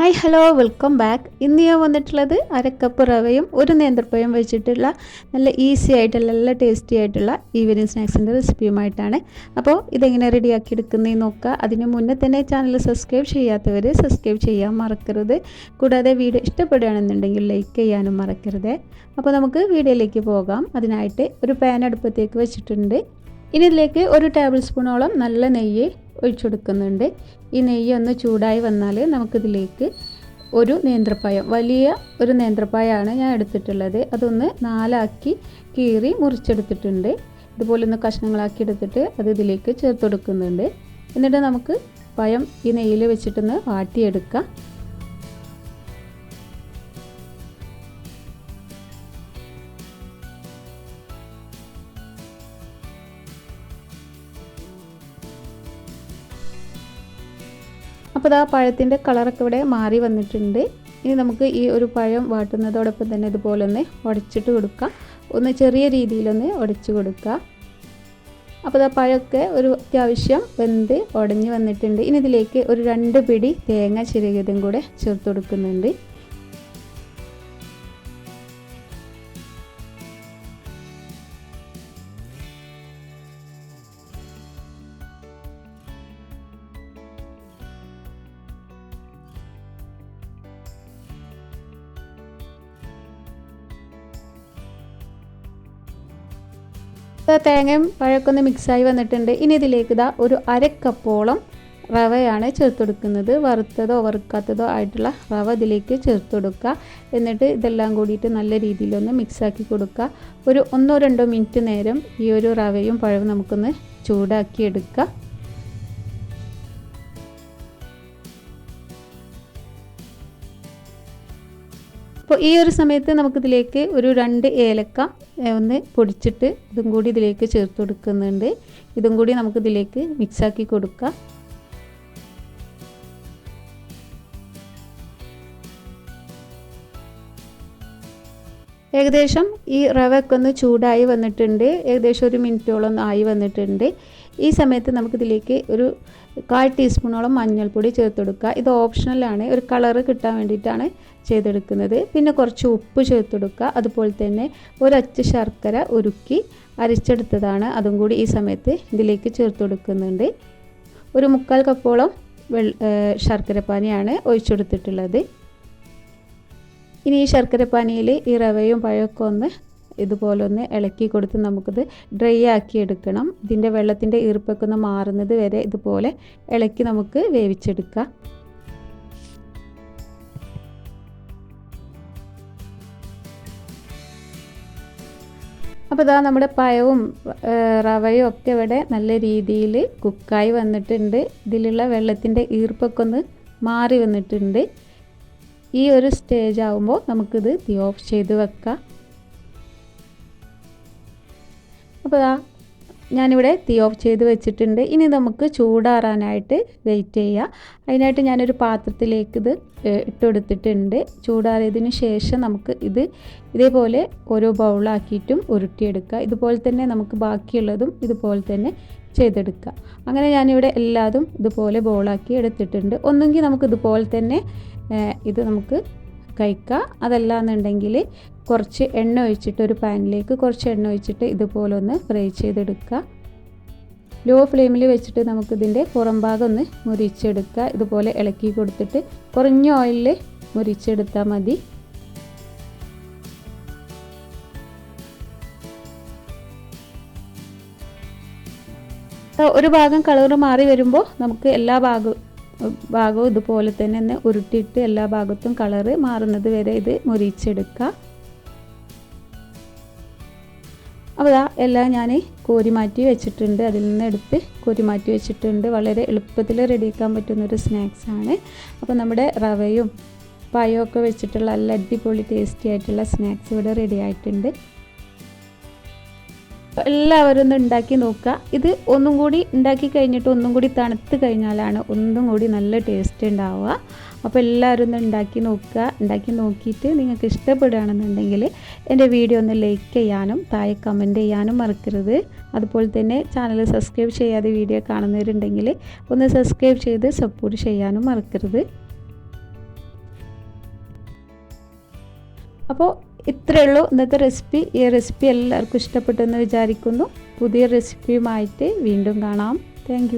Hi hello welcome back. ഇന്ന് ഞാൻ വന്നിട്ടുള്ളത് അരക്കപ്പ് റവയും ഒരു നേന്ത്രപ്പഴം വെച്ചിട്ടുള്ള നല്ല ഈസി ആയിട്ടുള്ള നല്ല ടേസ്റ്റി ആയിട്ടുള്ള ഈവനിങ് സ്നാക്സിൻ്റെ റെസിപ്പിയുമായിട്ടാണ്. അപ്പോൾ ഇതെങ്ങനെ റെഡിയാക്കി എടുക്കുന്നതെന്ന് നോക്കുക. അതിന് മുന്നേ തന്നെ ചാനൽ സബ്സ്ക്രൈബ് ചെയ്യാത്തവർ സബ്സ്ക്രൈബ് ചെയ്യാൻ മറക്കരുത്. കൂടാതെ വീഡിയോ ഇഷ്ടപ്പെടുകയാണെന്നുണ്ടെങ്കിൽ ലൈക്ക് ചെയ്യാനും മറക്കരുത്. അപ്പോൾ നമുക്ക് വീഡിയോയിലേക്ക് പോകാം. അതിനായിട്ട് ഒരു പാൻ അടുപ്പത്തേക്ക് വെച്ചിട്ടുണ്ട്. ഇനി ഇതിലേക്ക് ഒരു ടേബിൾ സ്പൂണോളം നല്ല നെയ്യ് ഒഴിച്ചെടുക്കുന്നുണ്ട്. ഈ നെയ്യ് ഒന്ന് ചൂടായി വന്നാൽ നമുക്കിതിലേക്ക് ഒരു നേന്ത്രപ്പഴം, വലിയ ഒരു നേന്ത്രപ്പഴമാണ് ഞാൻ എടുത്തിട്ടുള്ളത്. അതൊന്ന് നാലാക്കി കീറി മുറിച്ചെടുത്തിട്ടുണ്ട്. ഇതുപോലെ ഒന്ന് കഷ്ണങ്ങളാക്കി എടുത്തിട്ട് അത് ഇതിലേക്ക് ചേർത്ത് കൊടുക്കുന്നുണ്ട്. എന്നിട്ട് നമുക്ക് പഴം ഈ നെയ്യിൽ വെച്ചിട്ടൊന്ന് വാട്ടിയെടുക്കാം. അപ്പോൾ ആ പഴത്തിൻ്റെ കളറൊക്കെ ഇവിടെ മാറി വന്നിട്ടുണ്ട്. ഇനി നമുക്ക് ഈ ഒരു പഴം വാട്ടുന്നതോടൊപ്പം തന്നെ ഇതുപോലെ ഒന്ന് ഉടച്ചിട്ട് കൊടുക്കാം. ഒന്ന് ചെറിയ രീതിയിലൊന്ന് ഉടച്ച് കൊടുക്കുക. അപ്പോൾ ആ പഴമൊക്കെ ഒരു അത്യാവശ്യം വെന്ത് ഉടഞ്ഞ് വന്നിട്ടുണ്ട്. ഇനി ഇതിലേക്ക് ഒരു 2 പിടി തേങ്ങ ചിരകിയതും കൂടെ ചേർത്ത് കൊടുക്കുന്നുണ്ട്. തേങ്ങയും പഴമൊക്കെ ഒന്ന് മിക്സായി വന്നിട്ടുണ്ട്. ഇനി ഇതിലേക്ക് ഒരു 1/2 കപ്പോളം റവയാണ് ചേർത്ത് കൊടുക്കുന്നത്. വറുത്തതോ വറുക്കാത്തതോ ആയിട്ടുള്ള റവ ഇതിലേക്ക് ചേർത്ത് കൊടുക്കുക. എന്നിട്ട് ഇതെല്ലാം കൂടിയിട്ട് നല്ല രീതിയിലൊന്ന് മിക്സാക്കി കൊടുക്കുക. ഒരു 1-2 മിനിറ്റ് നേരം ഈ ഒരു റവയും പഴവും നമുക്കൊന്ന് ചൂടാക്കി എടുക്കുക. അപ്പോൾ ഈ ഒരു സമയത്ത് നമുക്കിതിലേക്ക് ഒരു 2 ഏലക്ക ഒന്ന് പൊടിച്ചിട്ട് ഇതും കൂടി ഇതിലേക്ക് ചേർത്ത് കൊടുക്കുന്നുണ്ട്. ഇതും കൂടി നമുക്കിതിലേക്ക് മിക്സാക്കി കൊടുക്കാം. ഏകദേശം ഈ റവയൊക്കെ ഒന്ന് ചൂടായി വന്നിട്ടുണ്ട്. ഏകദേശം 1 മിനിറ്റോളം ആയി വന്നിട്ടുണ്ട്. ഈ സമയത്ത് നമുക്കിതിലേക്ക് ഒരു 1/4 ടീസ്പൂണോളം മഞ്ഞൾപ്പൊടി ചേർത്ത് കൊടുക്കുക. ഇത് ഓപ്ഷണലാണ്, ഒരു കളറ് കിട്ടാൻ വേണ്ടിയിട്ടാണ് ചെയ്തെടുക്കുന്നത്. പിന്നെ കുറച്ച് ഉപ്പ് ചേർത്ത് കൊടുക്കുക. അതുപോലെ തന്നെ ഒരച്ച് ശർക്കര ഉരുക്കി അരിച്ചെടുത്തതാണ്, അതും കൂടി ഈ സമയത്ത് ഇതിലേക്ക് ചേർത്ത് കൊടുക്കുന്നുണ്ട്. ഒരു 3/4 കപ്പോളം ശർക്കരപ്പാനിയാണ് ഒഴിച്ചെടുത്തിട്ടുള്ളത്. ഇനി ഈ ശർക്കരപ്പാനിയിൽ ഈ റവയും പഴമൊക്കെ ഒന്ന് ഇതുപോലെ ഒന്ന് ഇളക്കി കൊടുത്ത് നമുക്കിത് ഡ്രൈ ആക്കി എടുക്കണം. ഇതിൻ്റെ വെള്ളത്തിൻ്റെ ഈർപ്പൊക്കെ ഒന്ന് മാറുന്നത് വരെ ഇതുപോലെ ഇളക്കി നമുക്ക് വേവിച്ചെടുക്കാം. അപ്പോൾ ഇതാ നമ്മുടെ പഴവും റവയും ഒക്കെ ഇവിടെ നല്ല രീതിയിൽ കുക്കായി വന്നിട്ടുണ്ട്. ഇതിലുള്ള വെള്ളത്തിൻ്റെ ഈർപ്പൊക്കെ ഒന്ന് മാറി വന്നിട്ടുണ്ട്. ഈ ഒരു സ്റ്റേജ് ആകുമ്പോൾ നമുക്കിത് തീ ഓഫ് ചെയ്ത് വെക്കാം. അപ്പോൾ ഞാനിവിടെ തീ ഓഫ് ചെയ്ത് വെച്ചിട്ടുണ്ട്. ഇനി നമുക്ക് ചൂടാറാനായിട്ട് വെയിറ്റ് ചെയ്യുക. അതിനായിട്ട് ഞാനൊരു പാത്രത്തിലേക്ക് ഇത് ഇട്ടുകൊടുത്തിട്ടുണ്ട്. ചൂടാറിയതിന് ശേഷം നമുക്ക് ഇതേപോലെ ഓരോ ബൗളാക്കിയിട്ടും ഉരുട്ടിയെടുക്കുക. ഇതുപോലെ തന്നെ നമുക്ക് ബാക്കിയുള്ളതും ഇതുപോലെ തന്നെ ചെയ്തെടുക്കുക. അങ്ങനെ ഞാനിവിടെ എല്ലാതും ഇതുപോലെ ബൗളാക്കി എടുത്തിട്ടുണ്ട്. ഒന്നുകിൽ നമുക്ക് ഇതുപോലെ തന്നെ ഇത് നമുക്ക് കഴിക്കാം. അതല്ല എന്നുണ്ടെങ്കിൽ കുറച്ച് എണ്ണ ഒഴിച്ചിട്ട് ഒരു പാനിലേക്ക് കുറച്ച് എണ്ണ ഒഴിച്ചിട്ട് ഇതുപോലെ ഒന്ന് ഫ്രൈ ചെയ്തെടുക്കുക. ലോ ഫ്ലെയിമിൽ വെച്ചിട്ട് നമുക്കിതിൻ്റെ പുറം ഭാഗം ഒന്ന് മുരിച്ചെടുക്കുക. ഇതുപോലെ ഇളക്കി കൊടുത്തിട്ട് കുറഞ്ഞ ഓയിലിൽ മുരിച്ചെടുത്താൽ മതി. ഒരു ഭാഗം കളർ മാറി വരുമ്പോൾ നമുക്ക് എല്ലാ ഭാഗവും ഇതുപോലെ തന്നെ ഉരുട്ടിയിട്ട് എല്ലാ ഭാഗത്തും കളറ് മാറുന്നത് വരെ ഇത് മുരിച്ചെടുക്കുക. അപ്പോൾ എല്ലാം ഞാൻ കോരി മാറ്റി വെച്ചിട്ടുണ്ട്. അതിൽ നിന്ന് എടുത്ത് കോരി മാറ്റി വെച്ചിട്ടുണ്ട്. വളരെ എളുപ്പത്തിൽ റെഡിയാക്കാൻ പറ്റുന്നൊരു സ്നാക്സാണ്. അപ്പോൾ നമ്മുടെ റവയും പഴമൊക്കെ വെച്ചിട്ടുള്ള നല്ല അടിപൊളി ടേസ്റ്റി ആയിട്ടുള്ള സ്നാക്സ് ഇവിടെ റെഡി ആയിട്ടുണ്ട്. എല്ലാവരും ഒന്ന് ഉണ്ടാക്കി നോക്കുക. ഇത് ഒന്നും കൂടി ഉണ്ടാക്കി കഴിഞ്ഞിട്ട് ഒന്നും കൂടി തണുത്ത് കഴിഞ്ഞാലാണ് ഒന്നും കൂടി നല്ല ടേസ്റ്റ് ഉണ്ടാവുക. അപ്പോൾ എല്ലാവരും ഒന്ന് ഉണ്ടാക്കി നോക്കുക. ഉണ്ടാക്കി നോക്കിയിട്ട് നിങ്ങൾക്ക് ഇഷ്ടപ്പെടുകയാണെന്നുണ്ടെങ്കിൽ എൻ്റെ വീഡിയോ ഒന്ന് ലൈക്ക് ചെയ്യാനും താഴെ കമൻറ്റ് ചെയ്യാനും മറക്കരുത്. അതുപോലെ തന്നെ ചാനൽ സബ്സ്ക്രൈബ് ചെയ്യാതെ വീഡിയോ കാണുന്നവരുണ്ടെങ്കിൽ ഒന്ന് സബ്സ്ക്രൈബ് ചെയ്ത് സപ്പോർട്ട് ചെയ്യാനും മറക്കരുത്. അപ്പോൾ ഇത്രയേ ഉള്ളൂ ഇന്നത്തെ റെസിപ്പി. ഈ റെസിപ്പി എല്ലാവർക്കും ഇഷ്ടപ്പെട്ടെന്ന് വിചാരിക്കുന്നു. പുതിയ റെസിപ്പിയുമായിട്ട് വീണ്ടും കാണാം. താങ്ക്